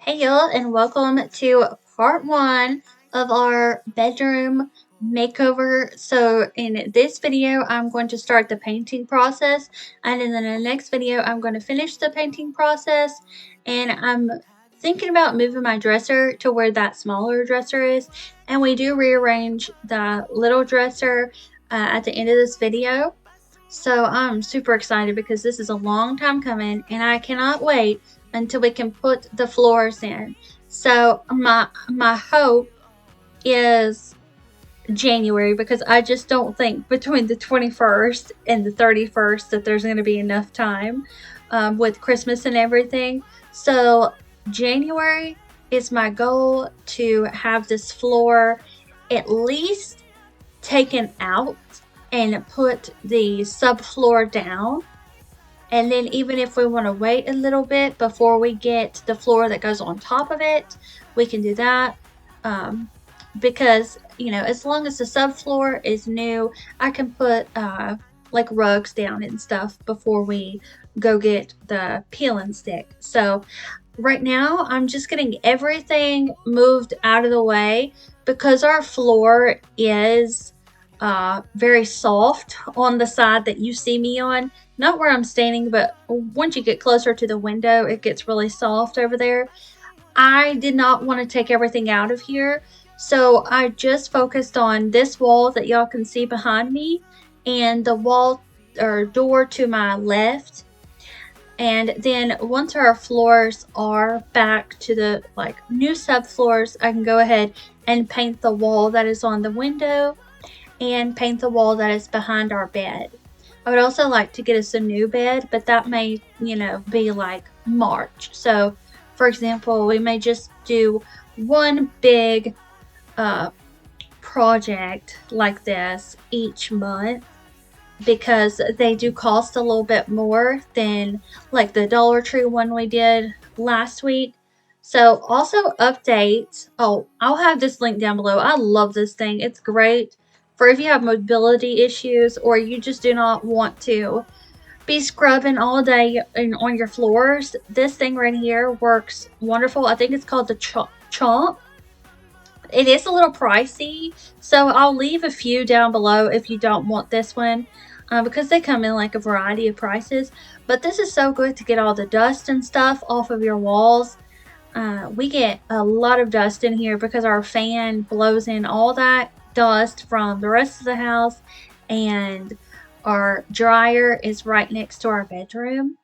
Hey y'all, and welcome to part one of our bedroom makeover. So in this video, I'm going to start the painting process, and in the next video, I'm going to finish the painting process, and I'm thinking about moving my dresser to where that smaller dresser is, and we do rearrange the little dresser at the end of this video. So I'm super excited because this is a long time coming, and I cannot wait until we can put the floors in. So my hope is January, because I just don't think between the 21st and the 31st that there's going to be enough time with Christmas and everything. So January is my goal to have this floor at least taken out and put the subfloor down. And then even if we want to wait a little bit before we get the floor that goes on top of it, we can do that. Because, as long as the subfloor is new, I can put like rugs down and stuff before we go get the peel and stick. So right now I'm just getting everything moved out of the way because our floor is very soft on the side that you see me on. Not where I'm standing, but once you get closer to the window, it gets really soft over there. I did not want to take everything out of here, so I just focused on this wall that y'all can see behind me and the wall or door to my left. And then once our floors are back to the new subfloors, I can go ahead and paint the wall that is on the window and paint the wall that is behind our bed. I would also like to get us a new bed, but that may, be like March. So, for example, we may just do one big project like this each month, because they do cost a little bit more than like the Dollar Tree one we did last week. So also updates. Oh, I'll have this link down below. I love this thing. It's great for if you have mobility issues or you just do not want to be scrubbing all day on your floors. This thing right here works wonderful. I think it's called the Chomp. It is a little pricey, so I'll leave a few down below if you don't want this one, because they come in like a variety of prices. But this is so good to get all the dust and stuff off of your walls. We get a lot of dust in here because our fan blows in all that dust from the rest of the house, and our dryer is right next to our bedroom.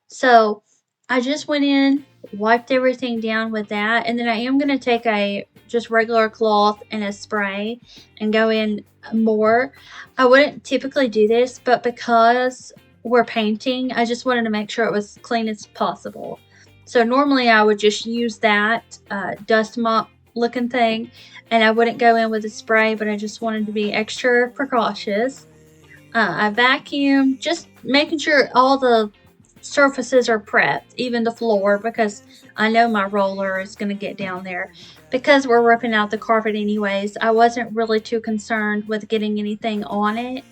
So I just went in, wiped everything down with that, and then I am going to take a just regular cloth and a spray and go in more. I wouldn't typically do this, but because we're painting, I just wanted to make sure it was clean as possible. So normally I would just use that dust mop looking thing, and I wouldn't go in with a spray, but I just wanted to be extra precautious. I vacuum, just making sure all the surfaces are prepped, even the floor, because I know my roller is going to get down there. Because we're ripping out the carpet anyways, I wasn't really too concerned with getting anything on it,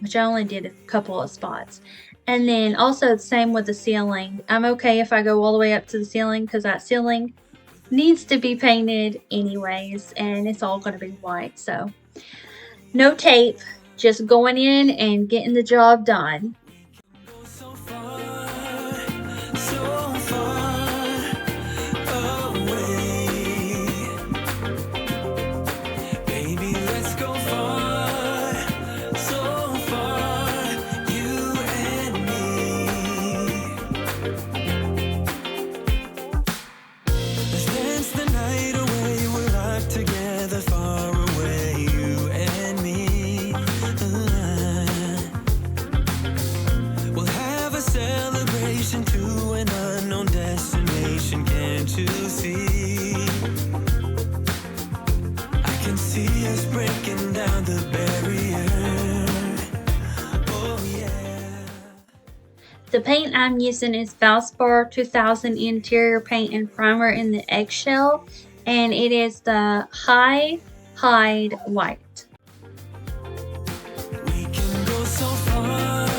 which I only did a couple of spots. And then also the same with the ceiling. I'm okay if I go all the way up to the ceiling, because that ceiling needs to be painted anyways, and it's all going to be white. So no tape, just going in and getting the job done. The paint I'm using is Valspar 2000 interior paint and primer in the eggshell, and it is the High Hide White. We can go so far away.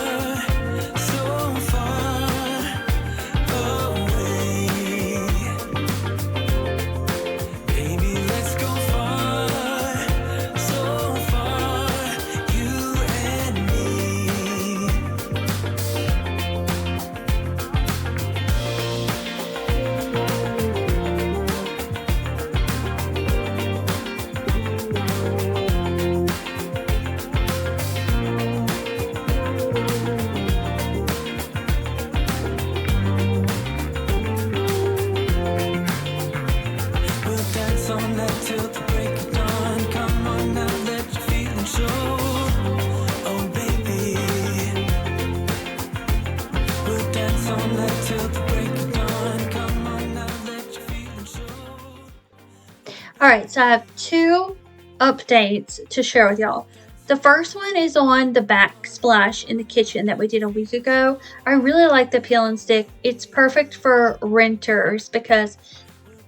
Alright, so I have 2 updates to share with y'all. The first one is on the backsplash in the kitchen that we did a week ago. I really like the peel and stick. It's perfect for renters because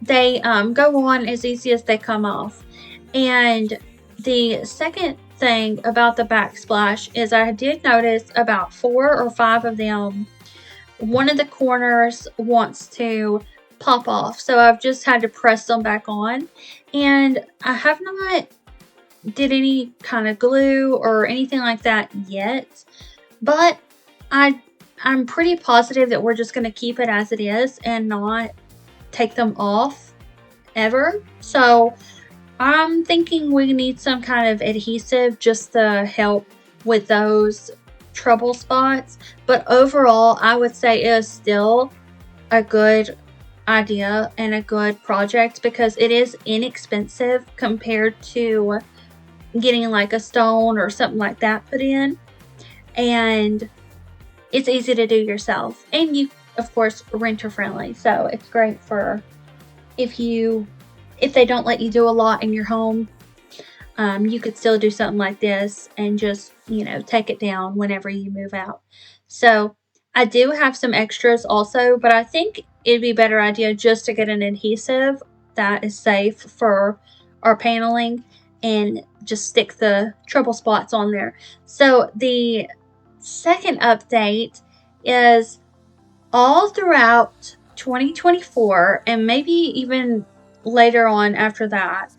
they go on as easy as they come off. And the second thing about the backsplash is I did notice about 4 or 5 of them, one of the corners wants to pop off. So I've just had to press them back on. And I have not did any kind of glue or anything like that yet. But I'm pretty positive that we're just going to keep it as it is and not take them off ever. So I'm thinking we need some kind of adhesive just to help with those trouble spots. But overall, I would say it is still a good idea and a good project because it is inexpensive compared to getting like a stone or something like that put in. And it's easy to do yourself. And you, of course, renter friendly. So it's great for if they don't let you do a lot in your home, you could still do something like this and just, take it down whenever you move out. So I do have some extras also, but I think it'd be a better idea just to get an adhesive that is safe for our paneling and just stick the trouble spots on there. So the second update is all throughout 2024 and maybe even later on after that,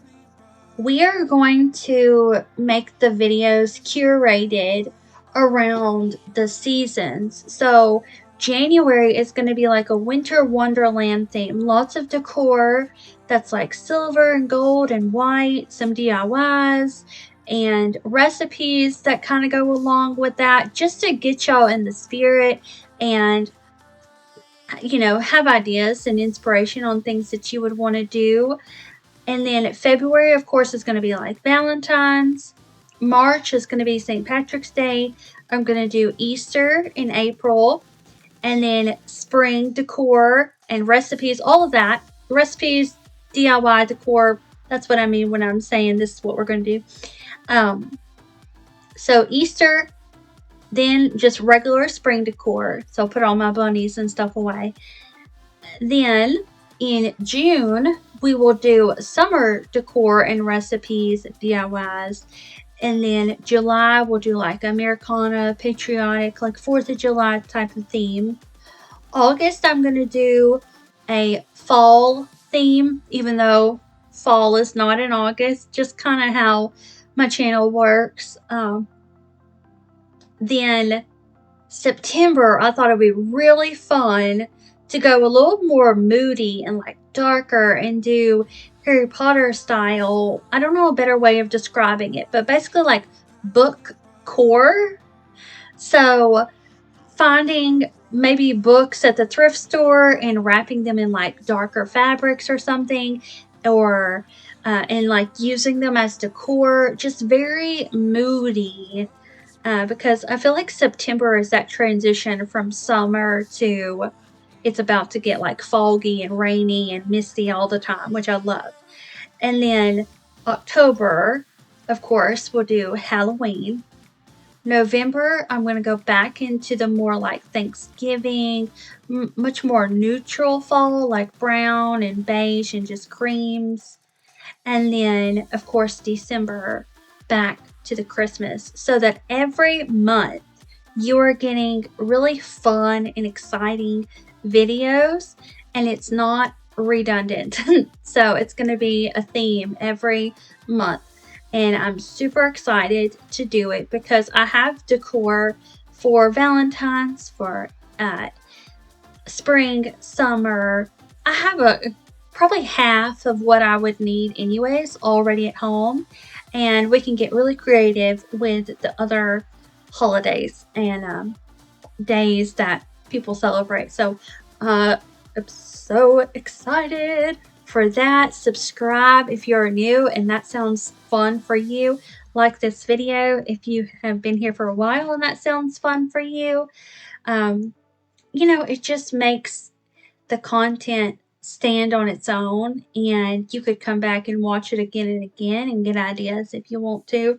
we are going to make the videos curated around the seasons. So January is going to be like a winter wonderland theme. Lots of decor that's like silver and gold and white, some DIYs and recipes that kind of go along with that just to get y'all in the spirit and have ideas and inspiration on things that you would want to do. And then February, of course, is going to be like Valentine's. March is going to be St. Patrick's Day. I'm going to do Easter in April. And then spring decor and recipes, all of that. Recipes, DIY decor. That's what I mean when I'm saying this is what we're going to do. So Easter, then just regular spring decor. So put all my bunnies and stuff away. Then in June, we will do summer decor and recipes, DIYs. And then July, we'll do like Americana, patriotic, like 4th of July type of theme. August, I'm going to do a fall theme, even though fall is not in August, just kind of how my channel works. Then September, I thought it'd be really fun to go a little more moody and like darker and do Harry Potter style. I don't know a better way of describing it, but basically like book core. So finding maybe books at the thrift store and wrapping them in like darker fabrics or something, or and like using them as decor, just very moody. Because I feel like September is that transition from summer to it's about to get like foggy and rainy and misty all the time, which I love. And then October, of course, we'll do Halloween. November, I'm going to go back into the more like Thanksgiving, much more neutral fall, like brown and beige and just creams. And then, of course, December, back to the Christmas, so that every month you are getting really fun and exciting videos and it's not redundant. So it's going to be a theme every month. And I'm super excited to do it because I have decor for Valentine's, for spring, summer. I have probably half of what I would need anyways already at home. And we can get really creative with the other holidays and days that people celebrate. So I'm so excited for that. Subscribe if you're new and that sounds fun for you. Like this video if you have been here for a while and that sounds fun for you. It just makes the content stand on its own, and you could come back and watch it again and again and get ideas if you want to.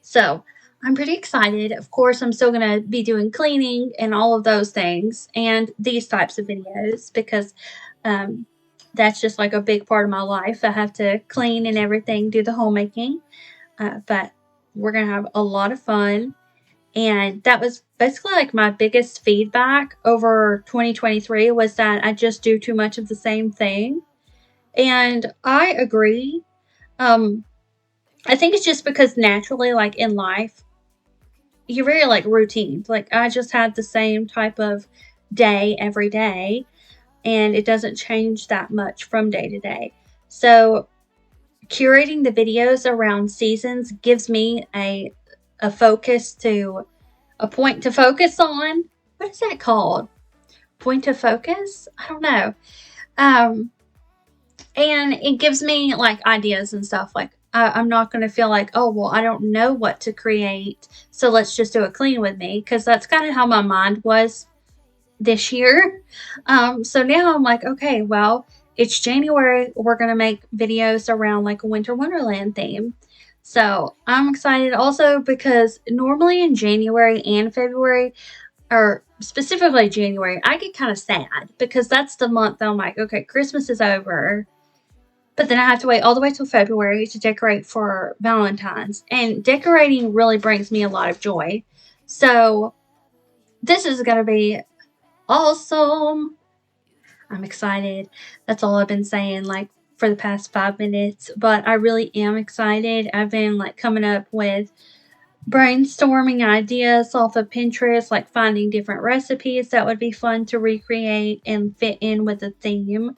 So I'm pretty excited. Of course, I'm still going to be doing cleaning and all of those things and these types of videos because um, that's just like a big part of my life. I have to clean and everything, do the homemaking, but we're going to have a lot of fun. And that was basically like my biggest feedback over 2023 was that I just do too much of the same thing. And I agree. Um, I think it's just because naturally, like in life, you're very like routine. Like I just had the same type of day every day, and it doesn't change that much from day to day. So curating the videos around seasons gives me a focus to a point to focus on. What is that called? Point of focus? I don't know. Um, and it gives me like ideas and stuff. Like I'm not going to feel like, oh well, I don't know what to create, so let's just do a clean with me, because that's kind of how my mind was this year. So now I'm like, okay, well, it's January. We're going to make videos around like a winter wonderland theme. So I'm excited also because normally in January and February, or specifically January, I get kind of sad because that's the month that I'm like, okay, Christmas is over. But then I have to wait all the way till February to decorate for Valentine's. And decorating really brings me a lot of joy. So this is going to be awesome. I'm excited. That's all I've been saying like for the past 5 minutes. But I really am excited. I've been like coming up with brainstorming ideas off of Pinterest, like finding different recipes that would be fun to recreate and fit in with the theme.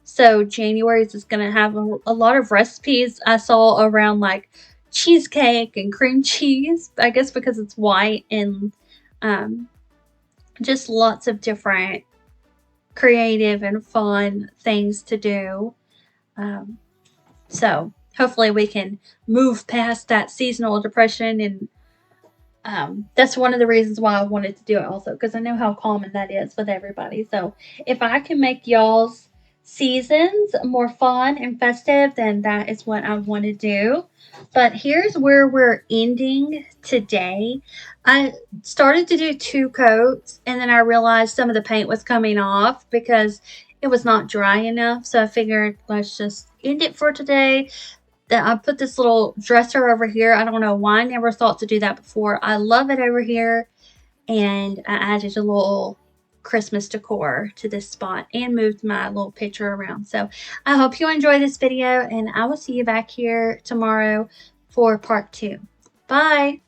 So January's is going to have a lot of recipes I saw around like cheesecake and cream cheese, I guess because it's white, and um, just lots of different creative and fun things to do. So hopefully we can move past that seasonal depression, and that's one of the reasons why I wanted to do it also, because I know how common that is with everybody. So if I can make y'all's seasons more fun and festive, then that is what I want to do. But here's where we're ending today. I started to do 2 coats, and then I realized some of the paint was coming off because it was not dry enough. So I figured let's just end it for today. I put this little dresser over here. I don't know why I never thought to do that before. I love it over here. And I added a little Christmas decor to this spot and moved my little picture around. So I hope you enjoy this video, and I will see you back here tomorrow for part 2. Bye.